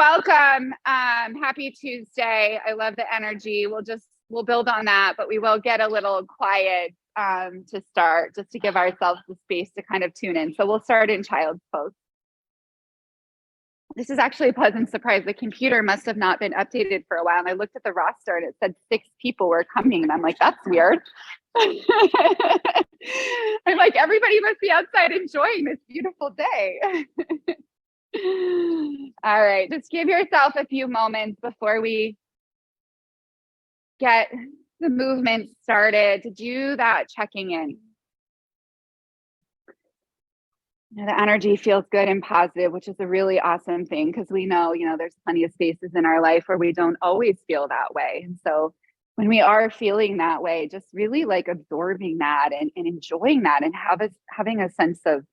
Welcome. Happy Tuesday. I love the energy. We'll build on that, but we will get a little quiet to start, just to give ourselves the space to kind of tune in. So we'll start in child's pose. This is actually a pleasant surprise. The computer must have not been updated for a while. And I looked at the roster and it said 6 people were coming. And I'm like, that's weird. I'm like, everybody must be outside enjoying this beautiful day. All right, just give yourself a few moments before we get the movement started to do that checking in. The energy feels good and positive, which is a really awesome thing, because we know, there's plenty of spaces in our life where we don't always feel that way. And so when we are feeling that way, just really like absorbing that and enjoying that and having a sense of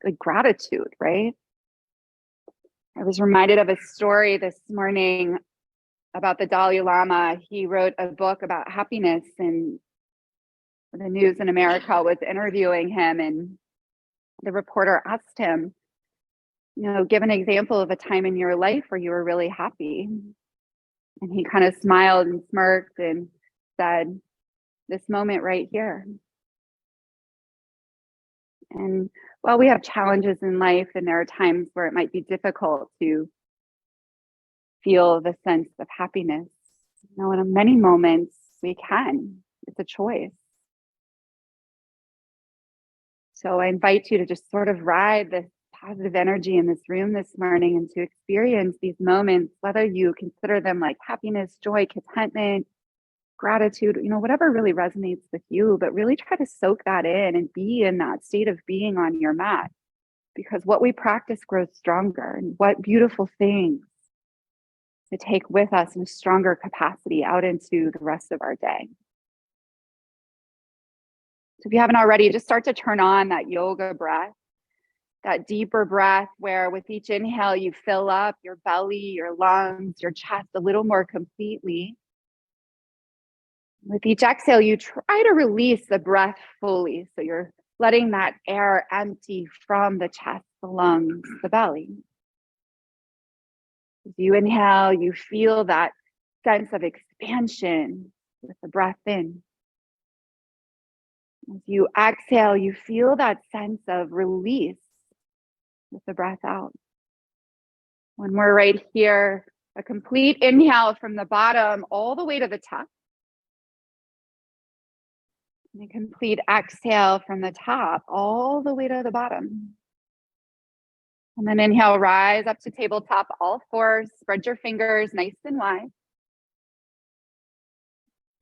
like gratitude, right? I was reminded of a story this morning about the Dalai Lama. He wrote a book about happiness, and the news in America was interviewing him, and the reporter asked him, give an example of a time in your life where you were really happy. And he kind of smiled and smirked and said, this moment right here. And while we have challenges in life, and there are times where it might be difficult to feel the sense of happiness, in many moments we can. It's a choice. So I invite you to just sort of ride this positive energy in this room this morning and to experience these moments, whether you consider them like happiness, joy, contentment, gratitude, whatever really resonates with you, but really try to soak that in and be in that state of being on your mat, because what we practice grows stronger. And what beautiful things to take with us in a stronger capacity out into the rest of our day. So if you haven't already, just start to turn on that yoga breath, that deeper breath where with each inhale, you fill up your belly, your lungs, your chest a little more completely. With each exhale, you try to release the breath fully. So you're letting that air empty from the chest, the lungs, the belly. As you inhale, you feel that sense of expansion with the breath in. As you exhale, you feel that sense of release with the breath out. When we're right here, a complete inhale from the bottom all the way to the top. And a complete exhale from the top all the way to the bottom. And then inhale, rise up to tabletop, all fours. Spread your fingers nice and wide.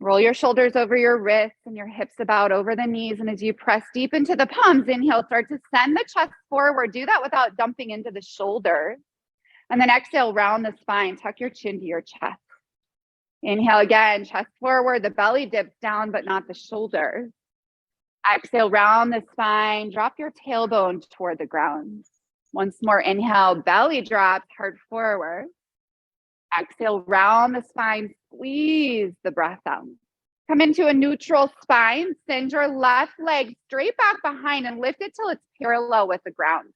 Roll your shoulders over your wrists and your hips about over the knees. And as you press deep into the palms, inhale, start to send the chest forward. Do that without dumping into the shoulders. And then exhale, round the spine. Tuck your chin to your chest. Inhale again, chest forward. The belly dips down, but not the shoulders. Exhale, round the spine. Drop your tailbone toward the ground. Once more, inhale, belly drops, heart forward. Exhale, round the spine, squeeze the breath out. Come into a neutral spine. Send your left leg straight back behind and lift it till it's parallel with the ground.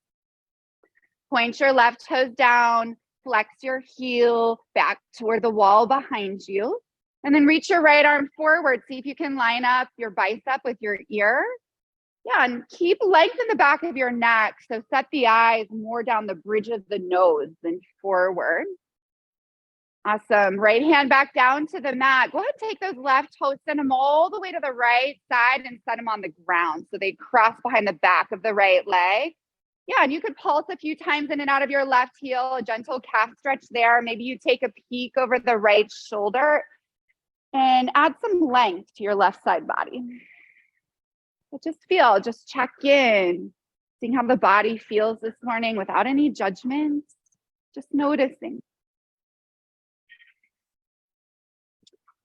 Point your left toes down, flex your heel back toward the wall behind you. And then reach your right arm forward. See if you can line up your bicep with your ear. Yeah, and keep lengthening the back of your neck. So set the eyes more down the bridge of the nose than forward. Awesome. Right hand back down to the mat. Go ahead and take those left toes, send them all the way to the right side and set them on the ground. So they cross behind the back of the right leg. Yeah, and you could pulse a few times in and out of your left heel, a gentle calf stretch there. Maybe you take a peek over the right shoulder and add some length to your left side body. But just check in, seeing how the body feels this morning without any judgment, just noticing.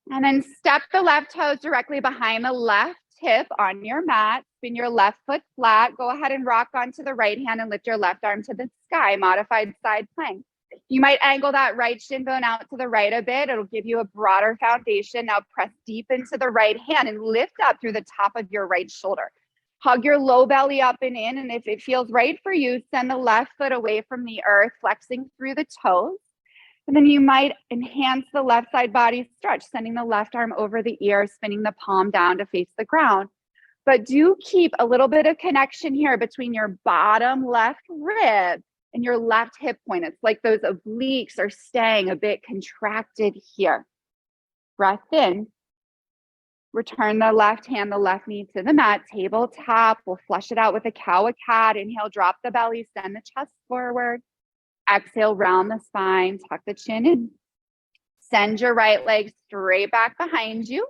And then step the left toes directly behind the left hip on your mat. Spin your left foot flat. Go ahead and rock onto the right hand and lift your left arm to the sky, modified side plank. You might angle that right shin bone out to the right a bit. It'll give you a broader foundation. Now press deep into the right hand and lift up through the top of your right shoulder. Hug your low belly up and in. And if it feels right for you, send the left foot away from the earth, flexing through the toes. And then you might enhance the left side body stretch, sending the left arm over the ear, spinning the palm down to face the ground. But do keep a little bit of connection here between your bottom left rib and your left hip point. It's like those obliques are staying a bit contracted here. Breath in. Return the left hand, the left knee to the mat, tabletop. We'll flush it out with a cow, a cat. Inhale, drop the belly, send the chest forward. Exhale, round the spine, tuck the chin in. Send your right leg straight back behind you,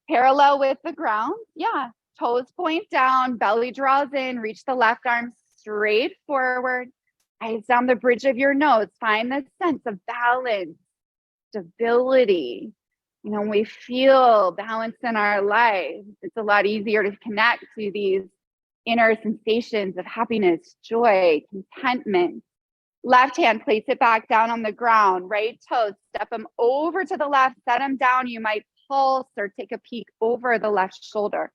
parallel with the ground. Yeah, toes point down, belly draws in, reach the left arm straight forward. Eyes down the bridge of your nose. Find this sense of balance, stability. You know, when we feel balance in our life, it's a lot easier to connect to these inner sensations of happiness, joy, contentment. Left hand, place it back down on the ground. Right toes, step them over to the left, set them down. You might pulse or take a peek over the left shoulder.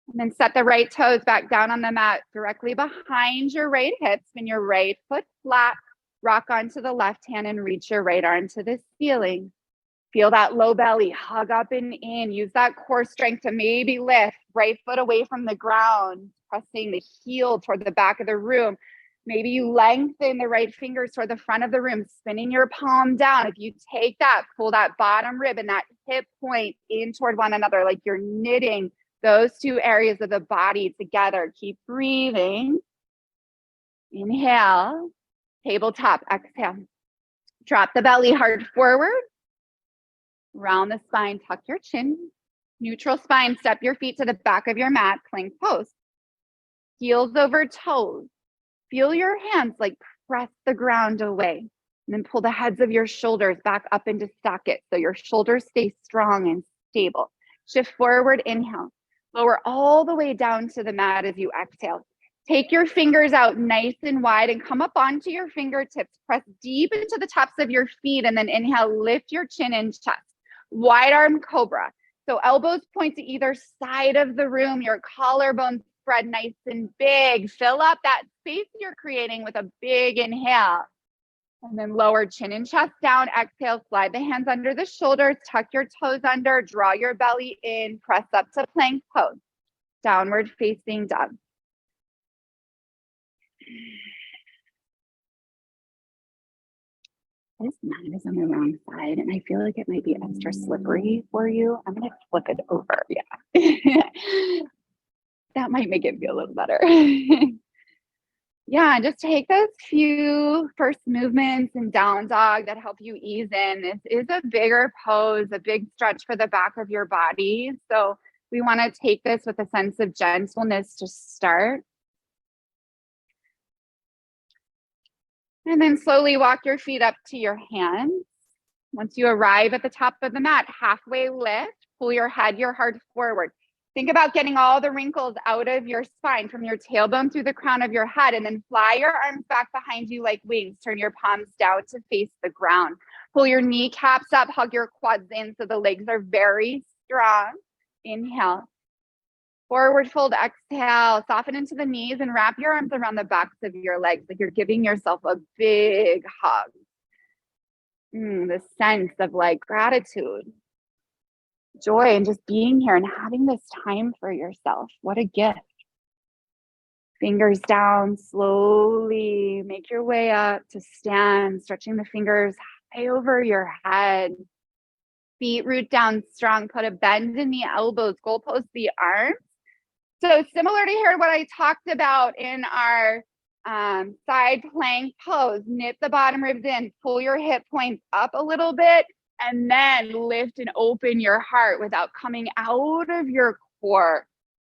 And then set the right toes back down on the mat, directly behind your right hip. Spin your right foot flat. Rock onto the left hand and reach your right arm to the ceiling. Feel that low belly, hug up and in. Use that core strength to maybe lift right foot away from the ground, pressing the heel toward the back of the room. Maybe you lengthen the right fingers toward the front of the room, spinning your palm down. If you take that, pull that bottom rib and that hip point in toward one another, like you're knitting those two areas of the body together. Keep breathing. Inhale, tabletop, exhale. Drop the belly hard forward. Round the spine, tuck your chin. Neutral spine, step your feet to the back of your mat, plank pose. Heels over toes. Feel your hands like press the ground away. And then pull the heads of your shoulders back up into socket so your shoulders stay strong and stable. Shift forward, inhale. Lower all the way down to the mat as you exhale. Take your fingers out nice and wide and come up onto your fingertips. Press deep into the tops of your feet and then inhale, lift your chin and chest. Wide arm cobra. So elbows point to either side of the room, your collarbones spread nice and big. Fill up that space you're creating with a big inhale. And then lower chin and chest down. Exhale, slide the hands under the shoulders, tuck your toes under, draw your belly in, press up to plank pose. Downward facing dog. This mat is on the wrong side, and I feel like it might be extra slippery for you. I'm going to flip it over. Yeah. That might make it feel a little better. Yeah, just take those few first movements in down dog that help you ease in. This is a bigger pose, a big stretch for the back of your body. So we want to take this with a sense of gentleness to start. And then slowly walk your feet up to your hands. Once you arrive at the top of the mat, halfway lift, pull your head, your heart forward. Think about getting all the wrinkles out of your spine from your tailbone through the crown of your head, and then fly your arms back behind you like wings. Turn your palms down to face the ground. Pull your kneecaps up, hug your quads in so the legs are very strong. Inhale. Forward fold, exhale, soften into the knees and wrap your arms around the backs of your legs like you're giving yourself a big hug. The sense of like gratitude, joy, and just being here and having this time for yourself. What a gift. Fingers down, slowly make your way up to stand, stretching the fingers high over your head. Feet root down strong, put a bend in the elbows, goalpost the arms. So similar to here, what I talked about in our side plank pose, knit the bottom ribs in, pull your hip points up a little bit, and then lift and open your heart without coming out of your core.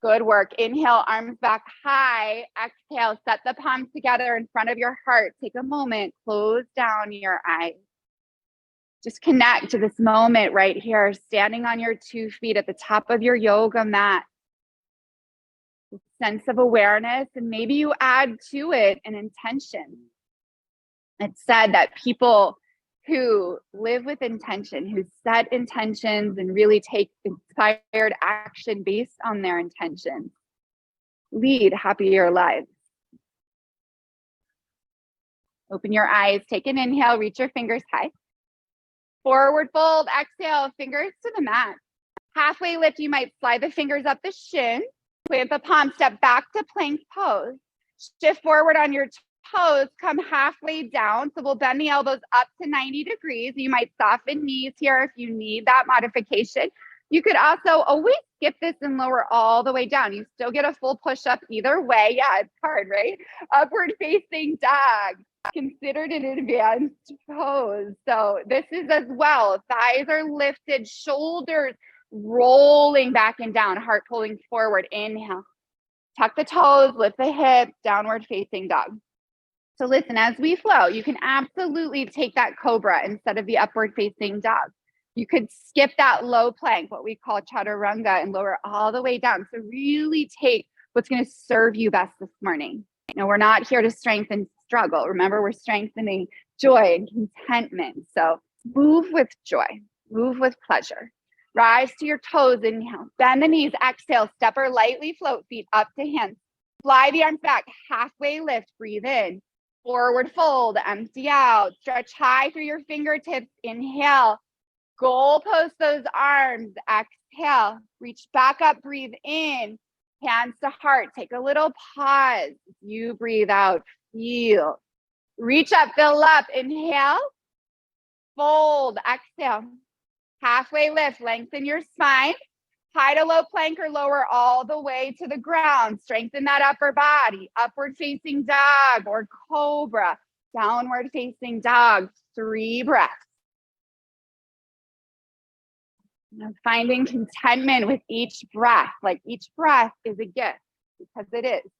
Good work. Inhale, arms back high. Exhale, set the palms together in front of your heart. Take a moment, close down your eyes. Just connect to this moment right here, standing on your 2 feet at the top of your yoga mat. Sense of awareness, and maybe you add to it an intention. It's said that people who live with intention, who set intentions and really take inspired action based on their intentions, lead happier lives. Open your eyes, take an inhale, reach your fingers high. Forward fold, exhale, fingers to the mat. Halfway lift, you might slide the fingers up the shin. Plant the palm, step back to plank pose. Shift forward on your toes, come halfway down. So we'll bend the elbows up to 90 degrees. You might soften knees here if you need that modification. You could also always skip this and lower all the way down. You still get a full push-up either way. Yeah, it's hard, right? Upward facing dog, considered an advanced pose. So this is as well. Thighs are lifted, shoulders rolling back and down, heart pulling forward. Inhale. Tuck the toes, lift the hips, downward facing dog. So listen, as we flow, you can absolutely take that cobra instead of the upward facing dog. You could skip that low plank, what we call chaturanga, and lower all the way down. So really take what's going to serve you best this morning. Now, we're not here to strengthen struggle. Remember, we're strengthening joy and contentment. So move with joy, move with pleasure. Rise to your toes, inhale. Bend the knees, exhale. Step or lightly float, feet up to hands. Fly the arms back, halfway lift, breathe in. Forward fold, empty out. Stretch high through your fingertips, inhale. Goal post those arms, exhale. Reach back up, breathe in. Hands to heart, take a little pause. You breathe out, feel. Reach up, fill up, inhale. Fold, exhale. Halfway lift, lengthen your spine. High to low plank or lower all the way to the ground. Strengthen that upper body. Upward facing dog or cobra. Downward facing dog. 3 breaths. Now finding contentment with each breath. Like each breath is a gift, because it is.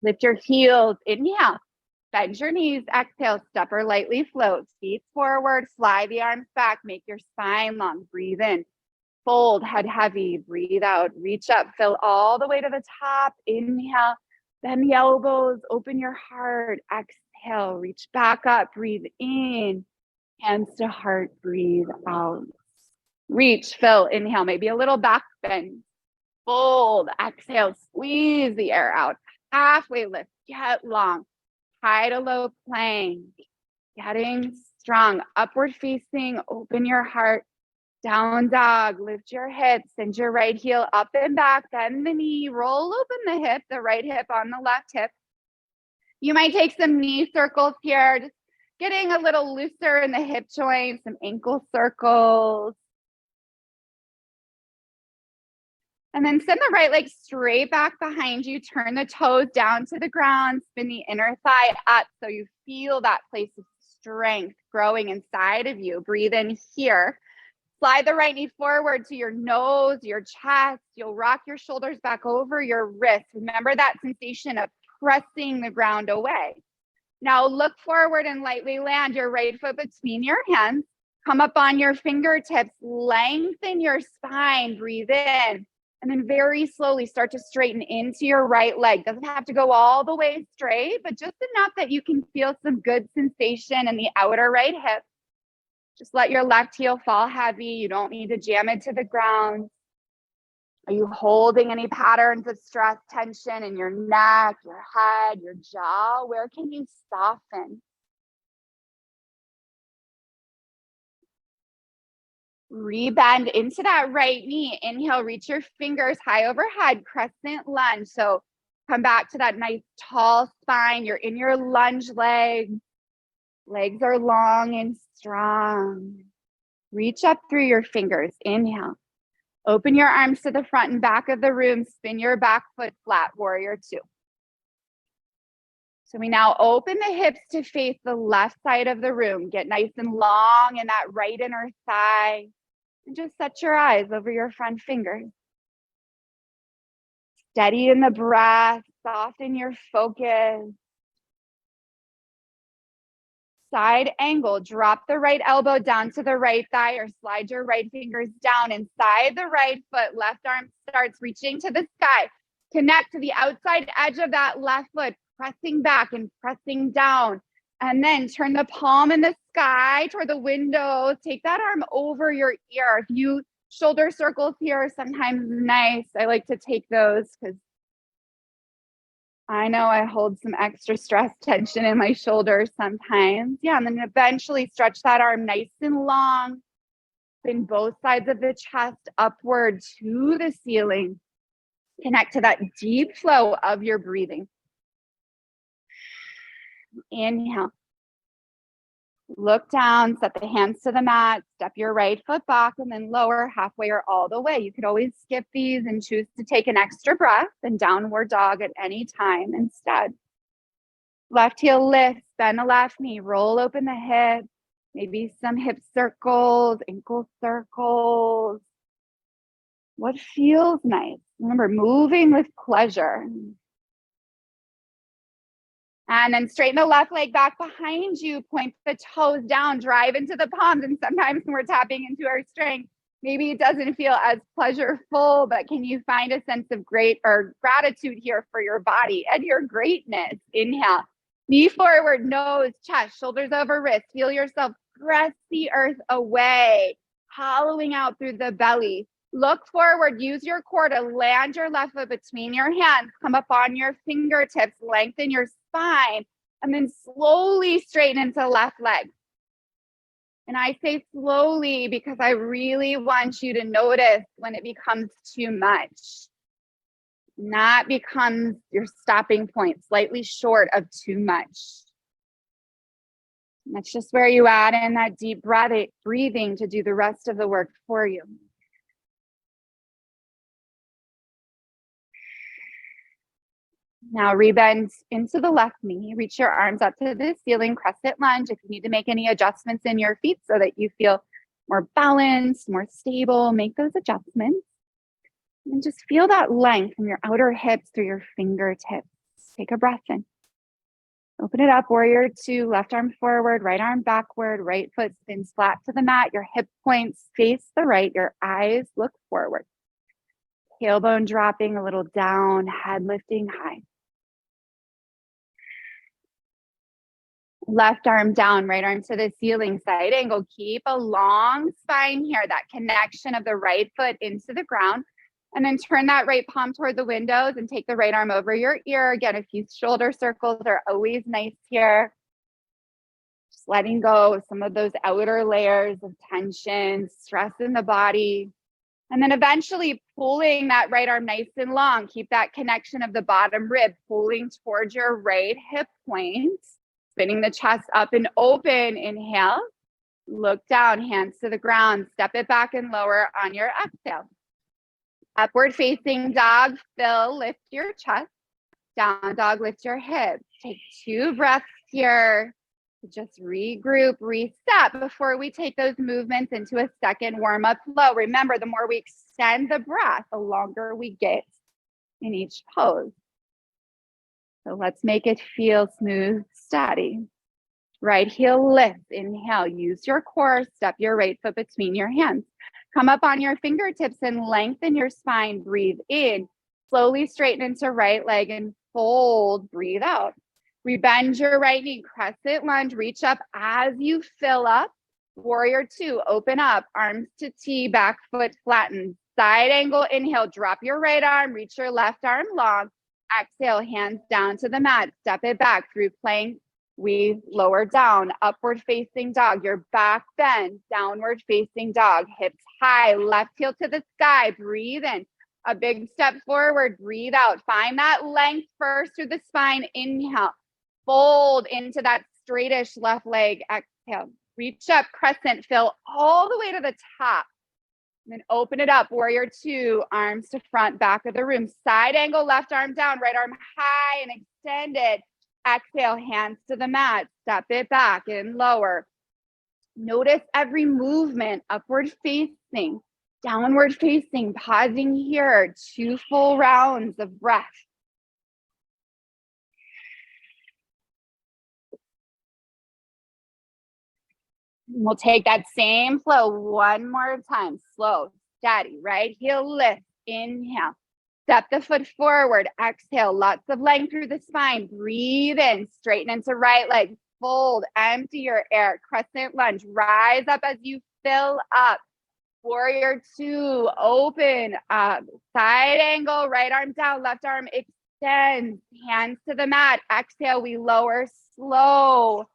Lift your heels, inhale. Bend your knees, exhale, step or lightly float. Feet forward, fly the arms back, make your spine long. Breathe in, fold, head heavy, breathe out. Reach up, fill all the way to the top. Inhale, bend the elbows, open your heart. Exhale, reach back up, breathe in. Hands to heart, breathe out. Reach, fill, inhale, maybe a little back bend. Fold, exhale, squeeze the air out. Halfway lift, get long. High to low plank, getting strong. Upward facing, open your heart. Down dog, lift your hips, send your right heel up and back, bend the knee, roll open the hip, the right hip on the left hip. You might take some knee circles here, just getting a little looser in the hip joint, some ankle circles. And then send the right leg straight back behind you. Turn the toes down to the ground. Spin the inner thigh up so you feel that place of strength growing inside of you. Breathe in here. Slide the right knee forward to your nose, your chest. You'll rock your shoulders back over your wrists. Remember that sensation of pressing the ground away. Now look forward and lightly land your right foot between your hands. Come up on your fingertips. Lengthen your spine. Breathe in. And then very slowly start to straighten into your right leg. Doesn't have to go all the way straight, but just enough that you can feel some good sensation in the outer right hip. Just let your left heel fall heavy. You don't need to jam it to the ground. Are you holding any patterns of stress, tension in your neck, your head, your jaw? Where can you soften? Rebend into that right knee. Inhale, reach your fingers high overhead, crescent lunge. So come back to that nice tall spine. You're in your lunge leg. Legs are long and strong. Reach up through your fingers. Inhale. Open your arms to the front and back of the room. Spin your back foot flat, warrior 2. So we now open the hips to face the left side of the room. Get nice and long in that right inner thigh. And just set your eyes over your front fingers. Steady in the breath, soften your focus. Side angle, drop the right elbow down to the right thigh or slide your right fingers down inside the right foot. Left arm starts reaching to the sky. Connect to the outside edge of that left foot, pressing back and pressing down. And then turn the palm in the sky toward the window. Take that arm over your ear. If you shoulder circles here, sometimes nice. I like to take those because I know I hold some extra stress tension in my shoulders sometimes. Yeah, and then eventually stretch that arm nice and long. Bring both sides of the chest upward to the ceiling. Connect to that deep flow of your breathing. Inhale. Look down, set the hands to the mat, step your right foot back, and then lower halfway or all the way. You could always skip these and choose to take an extra breath and downward dog at any time instead. Left heel lifts, bend the left knee, roll open the hip, maybe some hip circles, ankle circles. What feels nice? Remember, moving with pleasure. And then straighten the left leg back behind you, point the toes down, drive into the palms. And sometimes when we're tapping into our strength, maybe it doesn't feel as pleasureful, but can you find a sense of gratitude here for your body and your greatness? Inhale, knee forward, nose, chest, shoulders over wrist. Feel yourself press the earth away, hollowing out through the belly. Look forward, use your core to land your left foot between your hands, come up on your fingertips, lengthen your spine, and then slowly straighten into left leg. And I say slowly because I really want you to notice when it becomes too much. And that becomes your stopping point, slightly short of too much. And that's just where you add in that deep breathing to do the rest of the work for you. Now rebend into the left knee, reach your arms up to the ceiling, crescent lunge. If you need to make any adjustments in your feet so that you feel more balanced, more stable, make those adjustments. And just feel that length from your outer hips through your fingertips. Take a breath in. Open it up, warrior two, left arm forward, right arm backward, right foot spins flat to the mat. Your hip points face the right, your eyes look forward. Tailbone dropping a little down, head lifting high. Left arm down, right arm to the ceiling, side angle. Keep a long spine here, that connection of the right foot into the ground. And then turn that right palm toward the windows and take the right arm over your ear. Again, a few shoulder circles are always nice here. Just letting go of some of those outer layers of tension, stress in the body. And then eventually pulling that right arm nice and long. Keep that connection of the bottom rib pulling towards your right hip point. Spinning the chest up and open. Inhale. Look down, hands to the ground. Step it back and lower on your exhale. Upward facing dog, fill, lift your chest. Down dog, lift your hips. Take 2 breaths here. Just regroup, reset before we take those movements into a second warm-up flow. Remember, the more we extend the breath, the longer we get in each pose. So let's make it feel smooth, steady. Right heel lifts, inhale, use your core, step your right foot between your hands. Come up on your fingertips and lengthen your spine, breathe in. Slowly straighten into right leg and fold, breathe out. Rebend your right knee, crescent lunge, reach up as you fill up. Warrior two, open up, arms to T, back foot flatten. Side angle, inhale, drop your right arm, reach your left arm long. Exhale, hands down to the mat, step it back through plank. We lower down, upward facing dog, your back bend, downward facing dog, hips high, left heel to the sky, breathe in. A big step forward, breathe out. Find that length first through the spine, inhale. Fold into that straightish left leg, exhale. Reach up, crescent, fill all the way to the top. And then open it up, warrior two, arms to front, back of the room. Side angle, left arm down, right arm high and extended. Exhale, hands to the mat, step it back and lower. Notice every movement, upward facing, downward facing, pausing here, 2 full rounds of breath. We'll take that same flow one more time. Slow, steady, right heel lift, inhale. Step the foot forward, exhale, lots of length through the spine. Breathe in, straighten into right leg, fold, empty your air, crescent lunge, rise up as you fill up. Warrior two, open up, side angle, right arm down, left arm extends, hands to the mat. Exhale, we lower slow.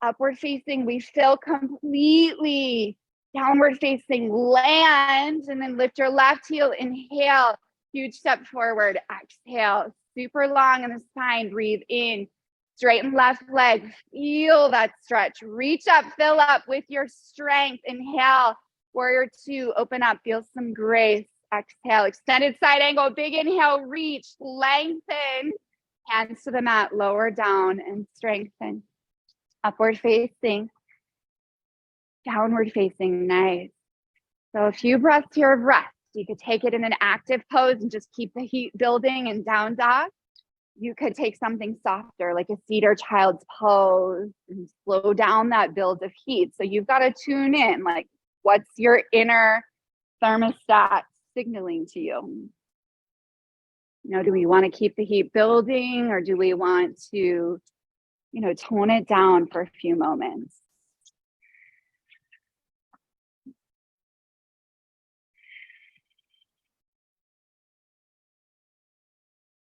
Upward facing, we fill completely. Downward facing, land, and then lift your left heel, inhale, huge step forward, exhale, super long in the spine, breathe in, straighten left leg, feel that stretch, reach up, fill up with your strength, inhale, warrior two, open up, feel some grace, exhale, extended side angle, big inhale, reach, lengthen, hands to the mat, lower down and strengthen. Upward facing, downward facing, nice. So a few breaths here of rest. You could take it in an active pose and just keep the heat building in down dog. You could take something softer like a cedar child's pose and slow down that build of heat. So you've got to tune in, like what's your inner thermostat signaling to you? You know, do we want to keep the heat building or do we want to, you know, tone it down for a few moments?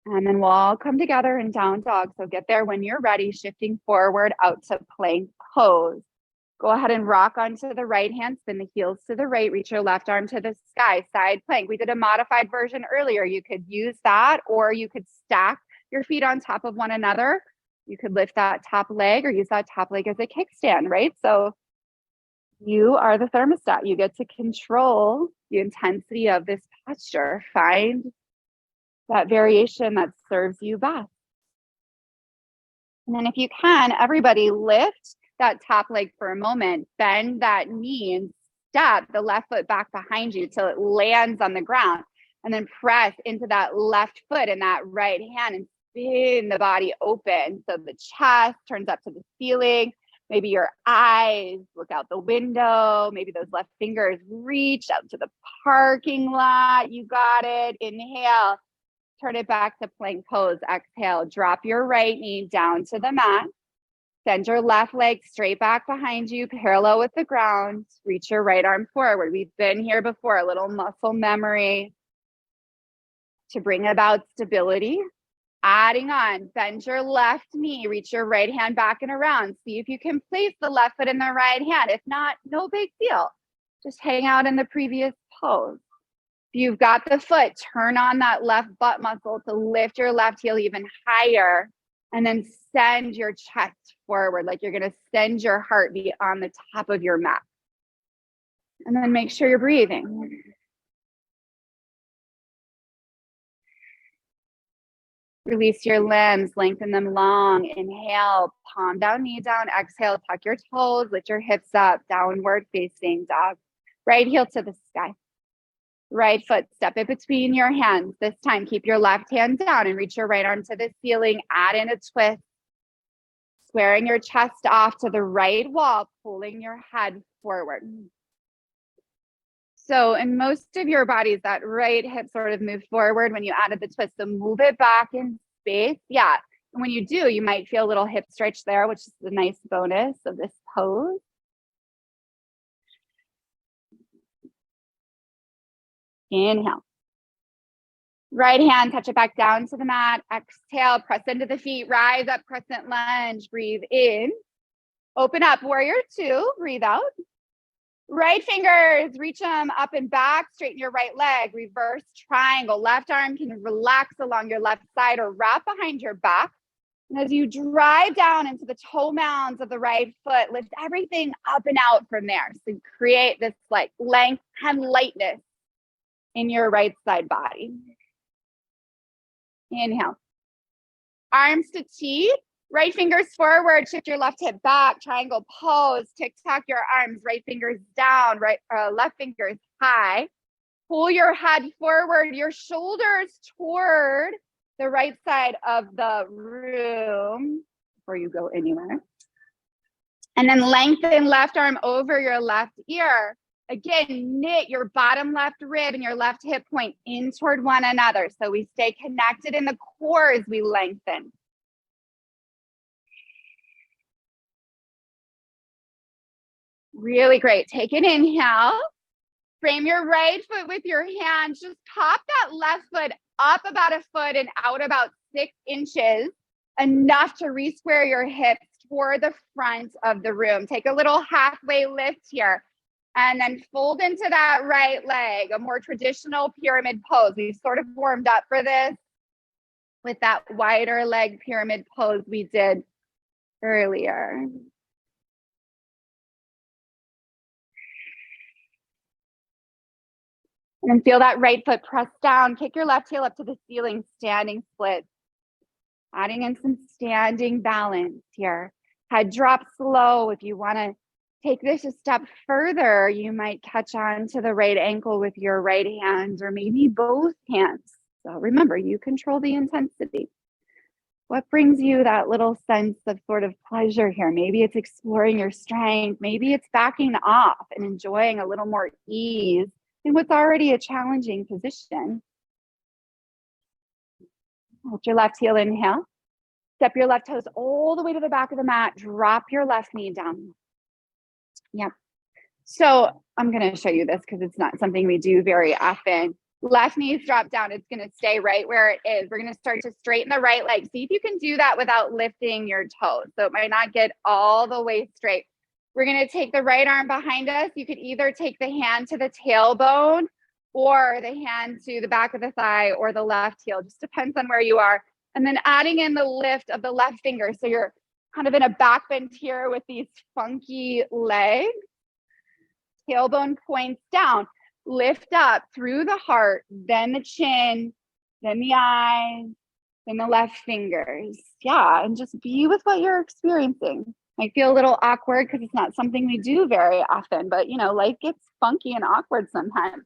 And then we'll all come together in down dog. So get there when you're ready, shifting forward out to plank pose. Go ahead and rock onto the right hand, spin the heels to the right, reach your left arm to the sky, side plank. We did a modified version earlier. You could use that, or you could stack your feet on top of one another. You could lift that top leg or use that top leg as a kickstand, right? So you are the thermostat. You get to control the intensity of this posture. Find that variation that serves you best. And then if you can, everybody lift that top leg for a moment, bend that knee and step the left foot back behind you till it lands on the ground. And then press into that left foot and that right hand and spin the body open. So the chest turns up to the ceiling. Maybe your eyes look out the window. Maybe those left fingers reach out to the parking lot. You got it. Inhale. Turn it back to plank pose. Exhale, drop your right knee down to the mat. Send your left leg straight back behind you, parallel with the ground. Reach your right arm forward. We've been here before, a little muscle memory to bring about stability. Adding on, bend your left knee, reach your right hand back and around. See if you can place the left foot in the right hand. If not, no big deal. Just hang out in the previous pose. If you've got the foot, turn on that left butt muscle to lift your left heel even higher and then send your chest forward like you're going to send your heartbeat on the top of your mat. And then make sure you're breathing. Release your limbs, lengthen them long. Inhale, palm down, knee down. Exhale, tuck your toes, lift your hips up, downward facing dog. Right heel to the sky. Right foot, step it between your hands. This time, keep your left hand down and reach your right arm to the ceiling. Add in a twist. Squaring your chest off to the right wall, pulling your head forward. So in most of your bodies, that right hip sort of moved forward when you added the twist. So move it back in space. Yeah. And when you do, you might feel a little hip stretch there, which is the nice bonus of this pose. Inhale. Right hand, touch it back down to the mat. Exhale, press into the feet, rise up, crescent lunge. Breathe in. Open up, warrior two. Breathe out. Right fingers, reach them up and back. Straighten your right leg. Reverse triangle. Left arm can relax along your left side or wrap behind your back. And as you drive down into the toe mounds of the right foot, lift everything up and out from there. So you create this like length and lightness in your right side body. Inhale. Arms to T. Right fingers forward. Shift your left hip back. Triangle pose. Tick-tock your arms. Right fingers down. Left fingers high. Pull your head forward. Your shoulders toward the right side of the room before you go anywhere. And then lengthen left arm over your left ear. Again, knit your bottom left rib and your left hip point in toward one another. So we stay connected in the core as we lengthen. Really great. Take an inhale. Frame your right foot with your hands. Just pop that left foot up about a foot and out about 6 inches, enough to re-square your hips toward the front of the room. Take a little halfway lift here. And then fold into that right leg, a more traditional pyramid pose. We've sort of warmed up for this with that wider leg pyramid pose we did earlier. And then feel that right foot press down. Kick your left heel up to the ceiling, standing split. Adding in some standing balance here. Head drop slow. If you want to take this a step further, you might catch on to the right ankle with your right hand, or maybe both hands. So remember, you control the intensity. What brings you that little sense of sort of pleasure here? Maybe it's exploring your strength. Maybe it's backing off and enjoying a little more ease in what's already a challenging position. Hold your left heel, inhale. Step your left toes all the way to the back of the mat. Drop your left knee down. Yep. So I'm going to show you this because it's not something we do very often. Left knees drop down. It's going to stay right where it is. We're going to start to straighten the right leg. See if you can do that without lifting your toes. So it might not get all the way straight. We're going to take the right arm behind us. You could either take the hand to the tailbone or the hand to the back of the thigh or the left heel. Just depends on where you are. And then adding in the lift of the left finger. So you're kind of in a back bend here with these funky legs. Tailbone points down. Lift up through the heart, then the chin, then the eyes, then the left fingers. Yeah, and just be with what you're experiencing. Might feel a little awkward because it's not something we do very often, but you know, life gets funky and awkward sometimes.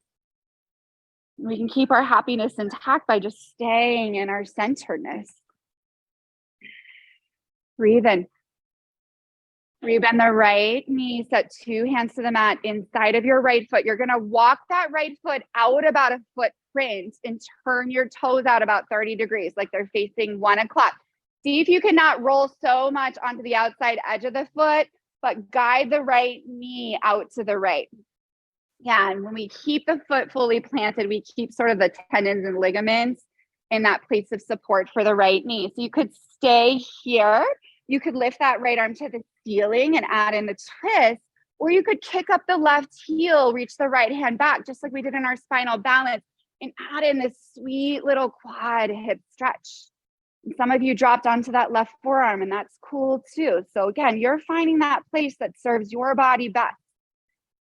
We can keep our happiness intact by just staying in our centeredness. Breathe in. Rebend the right knee, set 2 hands to the mat inside of your right foot. You're going to walk that right foot out about a footprint and turn your toes out about 30 degrees, like they're facing 1 o'clock. See if you cannot roll so much onto the outside edge of the foot, but guide the right knee out to the right. Yeah, and when we keep the foot fully planted, we keep sort of the tendons and ligaments in that place of support for the right knee. So you could stay here. You could lift that right arm to the ceiling and add in the twist, or you could kick up the left heel, reach the right hand back, just like we did in our spinal balance, and add in this sweet little quad hip stretch. And some of you dropped onto that left forearm, and that's cool too. So again, you're finding that place that serves your body best,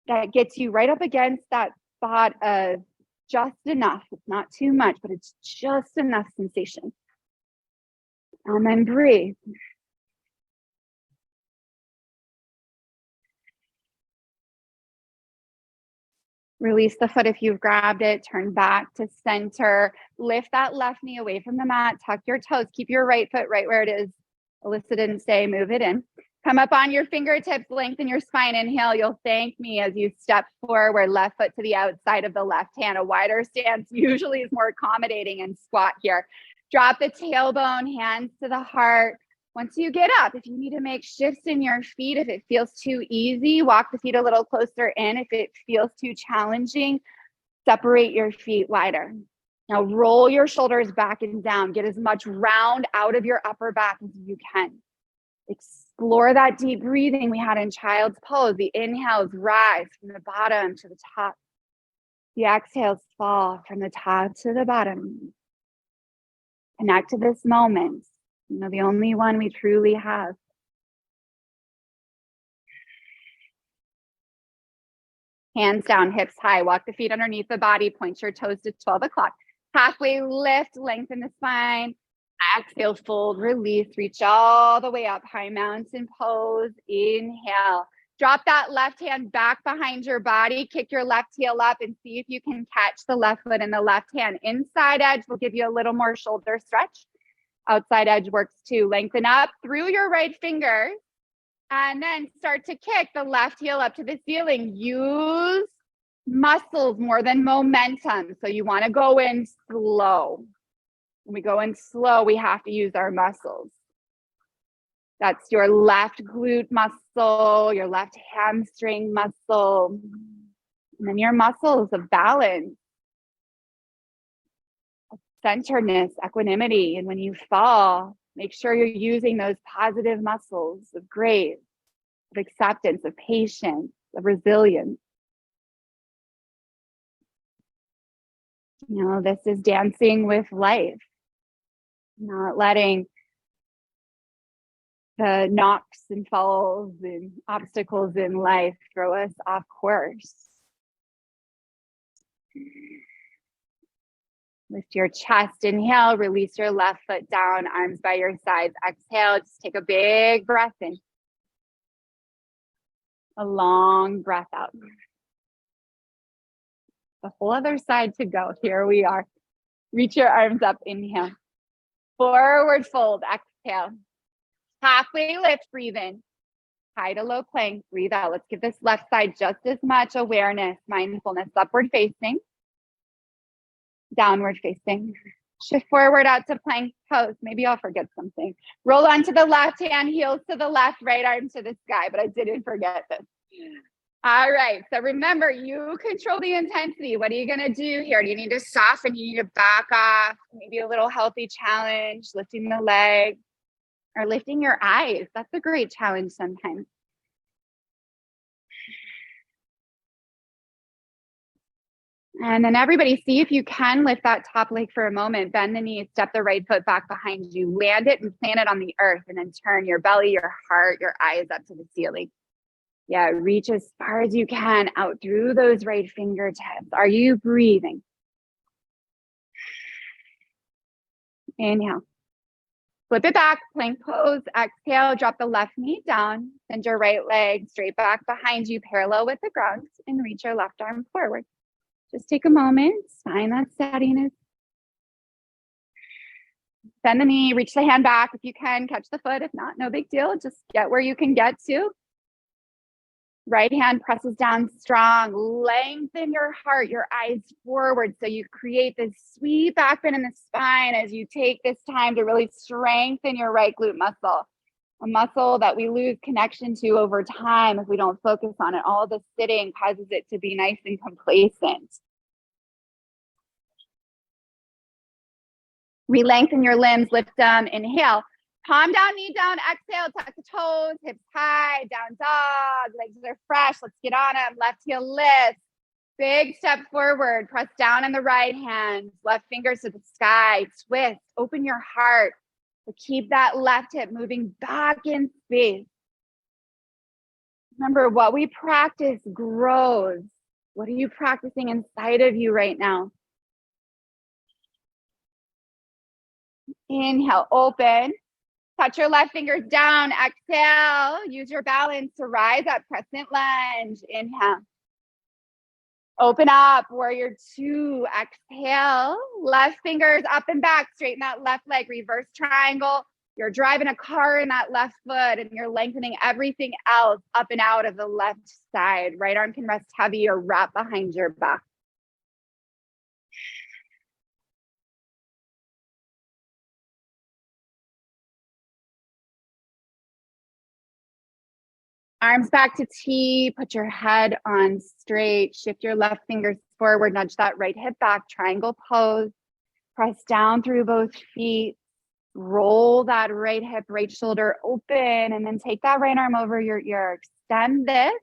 that gets you right up against that spot of just enough. It's not too much, but it's just enough sensation. And then breathe. Release the foot if you've grabbed it, turn back to center, lift that left knee away from the mat, tuck your toes, keep your right foot right where it is. Alyssa didn't say, move it in. Come up on your fingertips, lengthen your spine, inhale. You'll thank me as you step forward, left foot to the outside of the left hand. A wider stance usually is more accommodating, and squat here. Drop the tailbone, hands to the heart. Once you get up, if you need to make shifts in your feet, if it feels too easy, walk the feet a little closer in. If it feels too challenging, separate your feet wider. Now roll your shoulders back and down. Get as much round out of your upper back as you can. Explore that deep breathing we had in child's pose. The inhales rise from the bottom to the top. The exhales fall from the top to the bottom. Connect to this moment. You know, the only one we truly have. Hands down, hips high. Walk the feet underneath the body. Point your toes to 12 o'clock. Halfway lift, lengthen the spine. Exhale, fold, release. Reach all the way up. High mountain pose. Inhale. Drop that left hand back behind your body. Kick your left heel up and see if you can catch the left foot in the left hand. Inside edge will give you a little more shoulder stretch. Outside edge works too. Lengthen up through your right fingers. And then start to kick the left heel up to the ceiling. Use muscles more than momentum. So you want to go in slow. When we go in slow, we have to use our muscles. That's your left glute muscle, your left hamstring muscle, and then your muscles of balance, centeredness, equanimity. And when you fall, make sure you're using those positive muscles of grace, of acceptance, of patience, of resilience. You know, this is dancing with life, not letting the knocks and falls and obstacles in life throw us off course. Lift your chest, inhale, release your left foot down, arms by your sides. Exhale, just take a big breath in. A long breath out. The whole other side to go. Here we are. Reach your arms up, inhale. Forward fold, exhale. Halfway lift, breathe in. High to low plank, breathe out. Let's give this left side just as much awareness, mindfulness. Upward facing, downward facing. Shift forward out to plank pose. Maybe I'll forget something. Roll onto the left hand, heels to the left, right arm to the sky, but I didn't forget this. All right, so remember, you control the intensity. What are you gonna do here? Do you need to soften? You need to back off? Maybe a little healthy challenge, lifting the leg or lifting your eyes. That's a great challenge sometimes. And then everybody, see if you can lift that top leg for a moment. Bend the knee, step the right foot back behind you, land it and plant it on the earth, and then turn your belly, your heart, your eyes up to the ceiling. Yeah, reach as far as you can out through those right fingertips. Are you breathing? Inhale. Flip it back, plank pose. Exhale, drop the left knee down. Send your right leg straight back behind you, parallel with the ground, and reach your left arm forward. Just take a moment, find that steadiness. Bend the knee, reach the hand back if you can, catch the foot. If not, no big deal. Just get where you can get to. Right hand presses down strong. Lengthen your heart, your eyes forward. So you create this sweet back bend in the spine as you take this time to really strengthen your right glute muscle. A muscle that we lose connection to over time if we don't focus on it. All the sitting causes it to be nice and complacent. Re-lengthen your limbs, lift them, inhale. Palm down, knee down, exhale, tuck the toes, hips high, down dog, legs are fresh. Let's get on them. Left heel lift. Big step forward, press down on the right hand, left fingers to the sky, twist, open your heart. But keep that left hip moving back in space. Remember, what we practice grows. What are you practicing inside of you right now? Inhale, open. Touch your left fingers down. Exhale. Use your balance to rise up. Crescent lunge. Inhale. Open up. Warrior two. Exhale. Left fingers up and back. Straighten that left leg. Reverse triangle. You're driving a car in that left foot and you're lengthening everything else up and out of the left side. Right arm can rest heavy or wrap behind your back. Arms back to T, put your head on straight, shift your left fingers forward, nudge that right hip back, triangle pose, press down through both feet, roll that right hip, right shoulder open, and then take that right arm over your ear, extend this,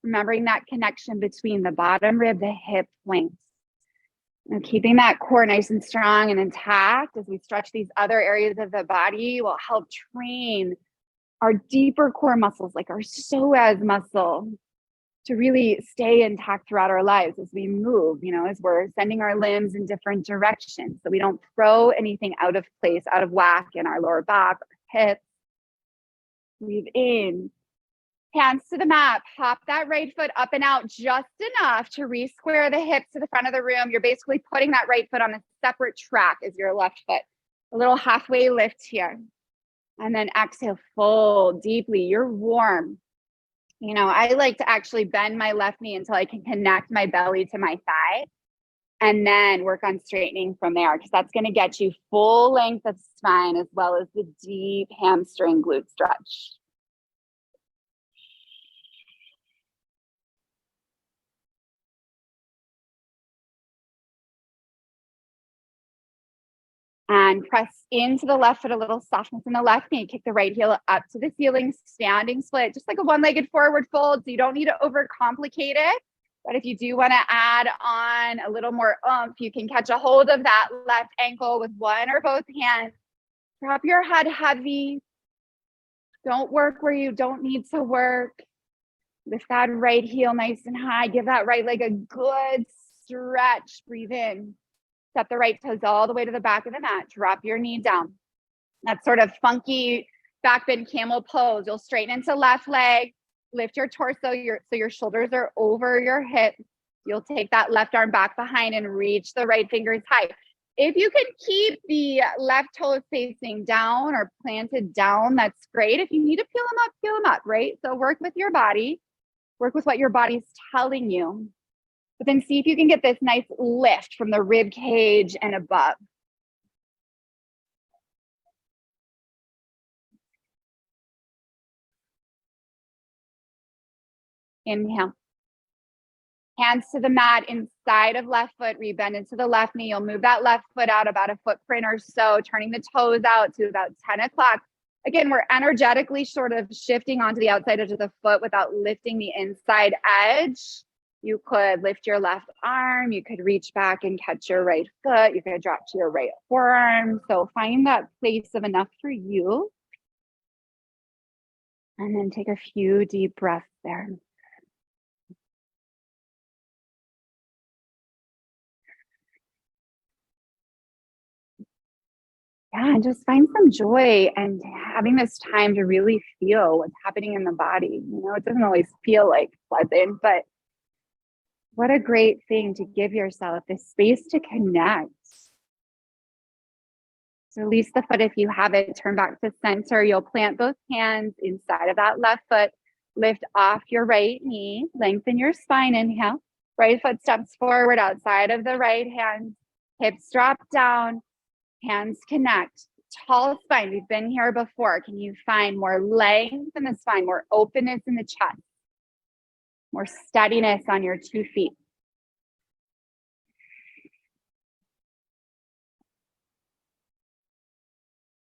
remembering that connection between the bottom rib, the hip flanks. And keeping that core nice and strong and intact as we stretch these other areas of the body will help train our deeper core muscles, like our psoas muscle, to really stay intact throughout our lives as we move, you know, as we're sending our limbs in different directions. So we don't throw anything out of place, out of whack in our lower back, our hips. Breathe in. Hands to the mat. Pop that right foot up and out just enough to re-square the hips to the front of the room. You're basically putting that right foot on a separate track as your left foot. A little halfway lift here. And then exhale, fold deeply. You're warm. You know, I like to actually bend my left knee until I can connect my belly to my thigh and then work on straightening from there, because that's going to get you full length of spine as well as the deep hamstring glute stretch. And press into the left foot, a little softness in the left knee. Kick the right heel up to the ceiling, standing split, just like a one-legged forward fold. So you don't need to overcomplicate it. But if you do want to add on a little more oomph, you can catch a hold of that left ankle with one or both hands. Drop your head heavy. Don't work where you don't need to work. Lift that right heel nice and high. Give that right leg a good stretch. Breathe in. Step the right toes all the way to the back of the mat. Drop your knee down. That sort of funky back bend camel pose. You'll straighten into left leg. Lift your torso so your shoulders are over your hips. You'll take that left arm back behind and reach the right fingers high. If you can keep the left toes facing down or planted down, that's great. If you need to peel them up, right? So work with your body. Work with what your body's telling you. But then see if you can get this nice lift from the rib cage and above. Inhale. Hands to the mat inside of left foot, rebend into the left knee. You'll move that left foot out about a footprint or so, turning the toes out to about 10 o'clock. Again, we're energetically sort of shifting onto the outside edge of the foot without lifting the inside edge. You could lift your left arm. You could reach back and catch your right foot. You could drop to your right forearm. So find that place of enough for you. And then take a few deep breaths there. Yeah, and just find some joy and having this time to really feel what's happening in the body. You know, it doesn't always feel like pleasant, but what a great thing to give yourself this space to connect. So release the foot if you have it, turn back to center. You'll plant both hands inside of that left foot. Lift off your right knee, lengthen your spine, inhale. Right foot steps forward outside of the right hand. Hips drop down. Hands connect, tall spine. We've been here before. Can you find more length in the spine, more openness in the chest, more steadiness on your 2 feet?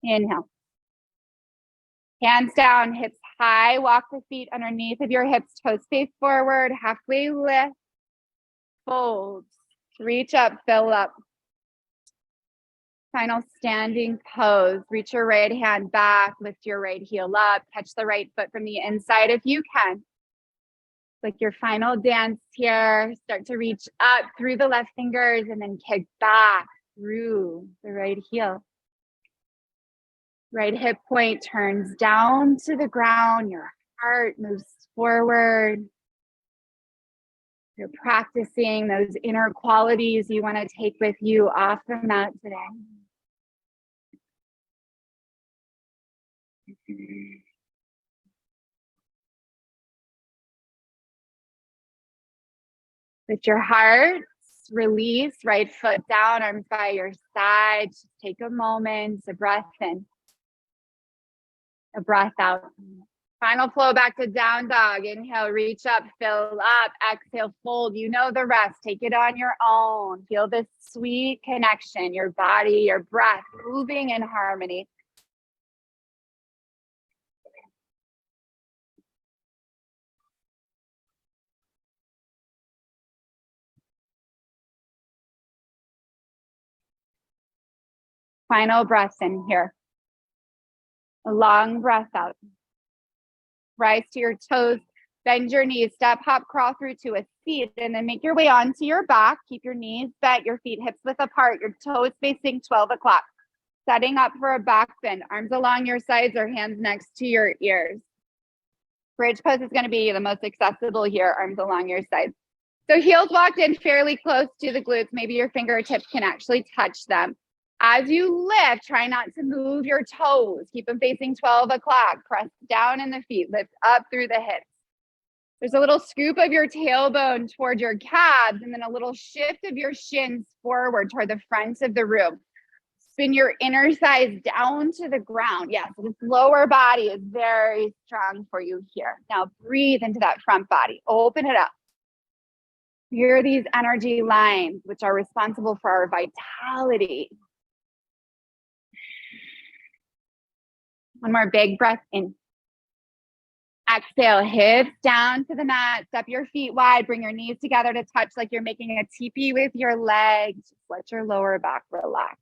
Inhale. Hands down, hips high. Walk the feet underneath of your hips, toes face forward, halfway lift, fold, reach up, fill up. Final standing pose. Reach your right hand back, lift your right heel up, catch the right foot from the inside if you can. Like your final dance here. Start to reach up through the left fingers and then kick back through the right heel. Right hip point turns down to the ground. Your heart moves forward. You're practicing those inner qualities you want to take with you off the mat today. With your heart, release, right foot down, arms by your side. Just take a moment, a breath in, a breath out. Final flow back to down dog. Inhale, reach up, fill up. Exhale, fold. You know the rest. Take it on your own. Feel this sweet connection, your body, your breath moving in harmony. Final breath in here. A long breath out. Rise to your toes, bend your knees, step, hop, crawl through to a seat, and then make your way onto your back. Keep your knees bent, your feet hips width apart, your toes facing 12 o'clock. Setting up for a back bend, arms along your sides or hands next to your ears. Bridge pose is going to be the most accessible here, arms along your sides. So heels walked in fairly close to the glutes. Maybe your fingertips can actually touch them. As you lift, try not to move your toes. Keep them facing 12 o'clock. Press down in the feet. Lift up through the hips. There's a little scoop of your tailbone toward your calves and then a little shift of your shins forward toward the front of the room. Spin your inner thighs down to the ground. Yes, this lower body is very strong for you here. Now breathe into that front body. Open it up. Here are these energy lines, which are responsible for our vitality. One more big breath in. Exhale, hips down to the mat. Step your feet wide. Bring your knees together to touch like you're making a teepee with your legs. Just let your lower back relax.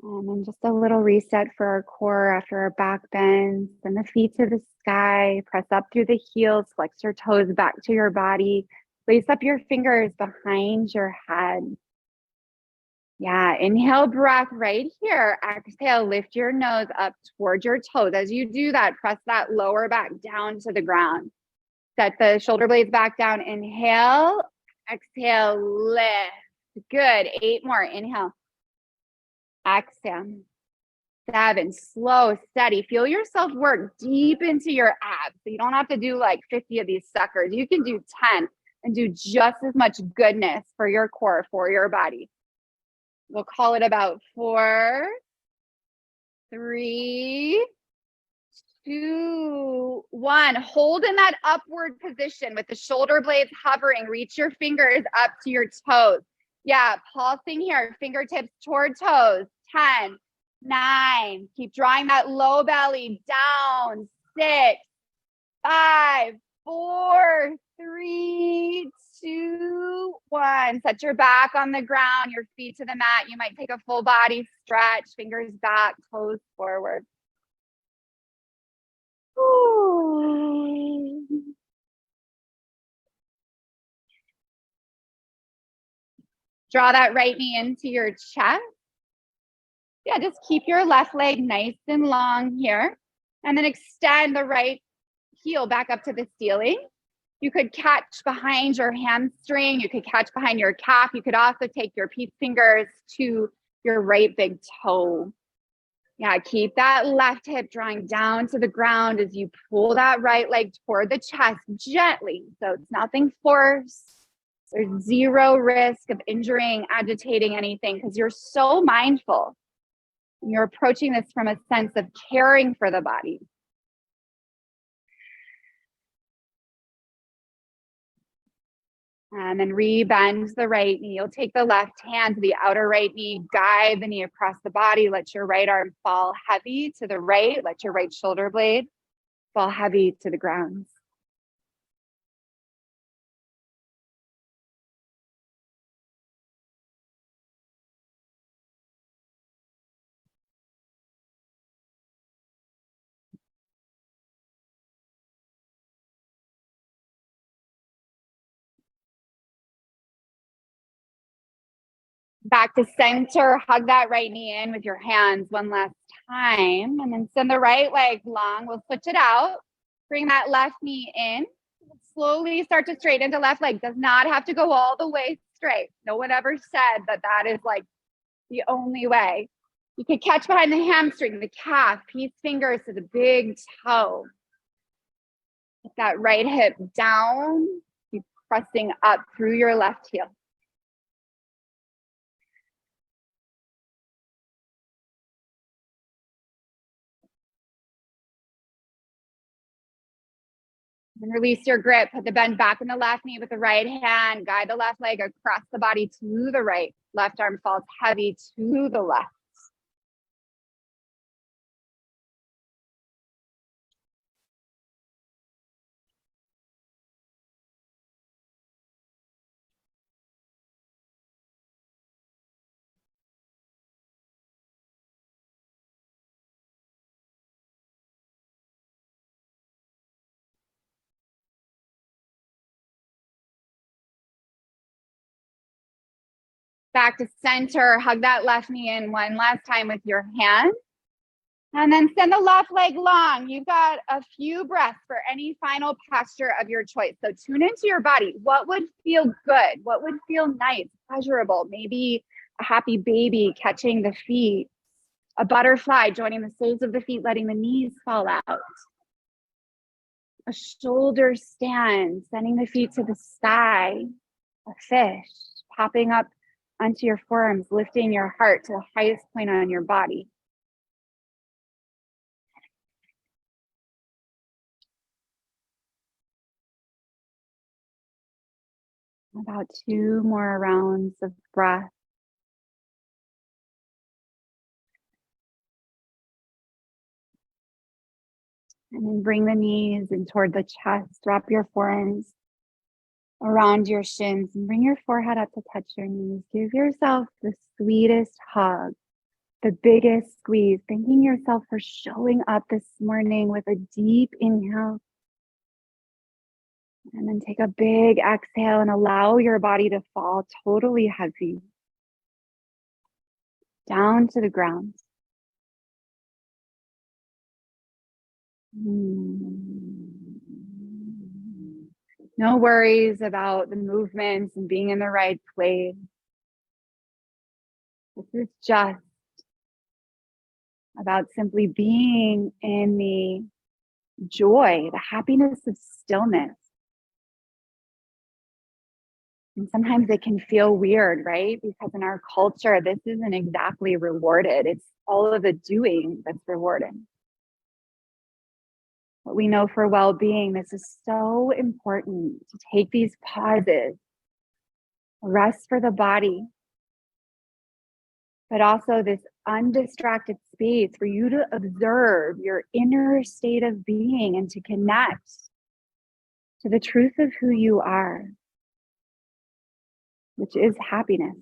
And then just a little reset for our core after our back bends. Send the feet to the sky. Press up through the heels. Flex your toes back to your body. Lace up your fingers behind your head. Yeah, inhale breath right here. Exhale, lift your nose up towards your toes. As you do that, press that lower back down to the ground. Set the shoulder blades back down. Inhale, exhale, lift. Good. 8 more. Inhale. Exhale. 7. Slow, steady. Feel yourself work deep into your abs. So you don't have to do like 50 of these suckers. You can do 10 and do just as much goodness for your core, for your body. We'll call it about 4, 3, 2, 1. Hold in that upward position with the shoulder blades hovering. Reach your fingers up to your toes. Yeah, pulsing here. Fingertips toward toes. 10, 9. Keep drawing that low belly down. 6, 5, 4, 3, 2, 1. Set your back on the ground, your feet to the mat. You might take a full body stretch, fingers back, toes forward. Ooh. Draw that right knee into your chest. Yeah, just keep your left leg nice and long here. And then extend the right heel back up to the ceiling. You could catch behind your hamstring. You could catch behind your calf. You could also take your peep fingers to your right big toe. Yeah, keep that left hip drawing down to the ground as you pull that right leg toward the chest gently. So it's nothing forced. There's zero risk of injuring, agitating anything because you're so mindful. You're approaching this from a sense of caring for the body. And then re-bend the right knee. You'll take the left hand to the outer right knee, guide the knee across the body. Let your right arm fall heavy to the right. Let your right shoulder blade fall heavy to the ground. Back to center, hug that right knee in with your hands one last time. And then send the right leg long. We'll switch it out. Bring that left knee in. Slowly start to straighten the left leg. Does not have to go all the way straight. No one ever said that that is like the only way. You can catch behind the hamstring, the calf, peace fingers to the big toe. Get that right hip down. Keep pressing up through your left heel. And release your grip. Put the bend back in the left knee with the right hand. Guide the left leg across the body to the right. Left arm falls heavy to the left. Back to center. Hug that left knee in one last time with your hand. And then send the left leg long. You've got a few breaths for any final posture of your choice. So tune into your body. What would feel good? What would feel nice, pleasurable? Maybe a happy baby catching the feet, a butterfly joining the soles of the feet, letting the knees fall out. A shoulder stand, sending the feet to the sky. A fish popping up onto your forearms, lifting your heart to the highest point on your body. About 2 more rounds of breath. And then bring the knees in toward the chest. Wrap your forearms around your shins and bring your forehead up to touch your knees. Give yourself the sweetest hug, the biggest squeeze, thanking yourself for showing up this morning with a deep inhale. And then take a big exhale and allow your body to fall totally heavy down to the ground. No worries about the movements and being in the right place. This is just about simply being in the joy, the happiness of stillness. And sometimes it can feel weird, right? Because in our culture, this isn't exactly rewarded. It's all of the doing that's rewarded. But we know for well-being, this is so important to take these pauses, rest for the body, but also this undistracted space for you to observe your inner state of being and to connect to the truth of who you are, which is happiness.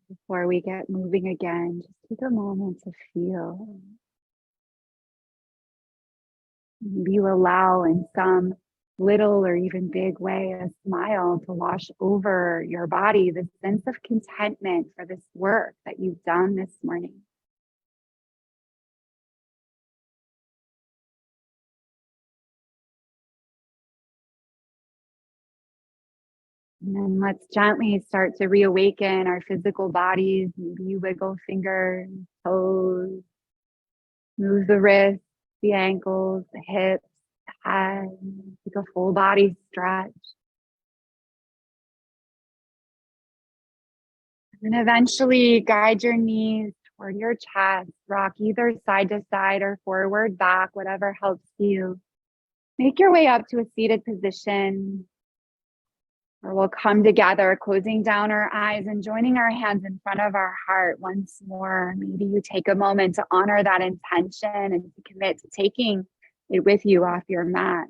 Before we get moving again, just take a moment to feel. Maybe you allow in some little or even big way a smile to wash over your body, the sense of contentment for this work that you've done this morning. And then let's gently start to reawaken our physical bodies. Maybe you wiggle fingers, toes, move the wrists, the ankles, the hips, the head. Take a full body stretch. And eventually guide your knees toward your chest. Rock either side to side or forward, back, whatever helps you. Make your way up to a seated position. Or we'll come together, closing down our eyes and joining our hands in front of our heart once more. Maybe you take a moment to honor that intention and to commit to taking it with you off your mat.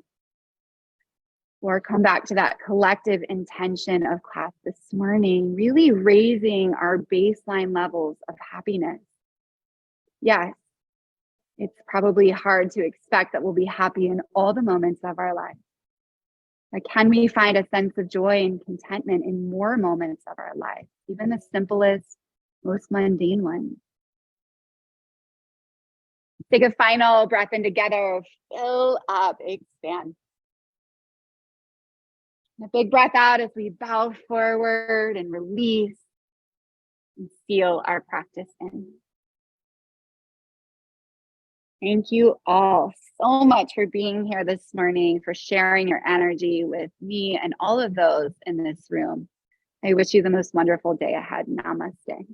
Or come back to that collective intention of class this morning, really raising our baseline levels of happiness. Yes, it's probably hard to expect that we'll be happy in all the moments of our life. But can we find a sense of joy and contentment in more moments of our life, even the simplest, most mundane ones? Take a final breath in together, fill up, expand. And a big breath out as we bow forward and release and seal our practice in. Thank you all so much for being here this morning, for sharing your energy with me and all of those in this room. I wish you the most wonderful day ahead. Namaste.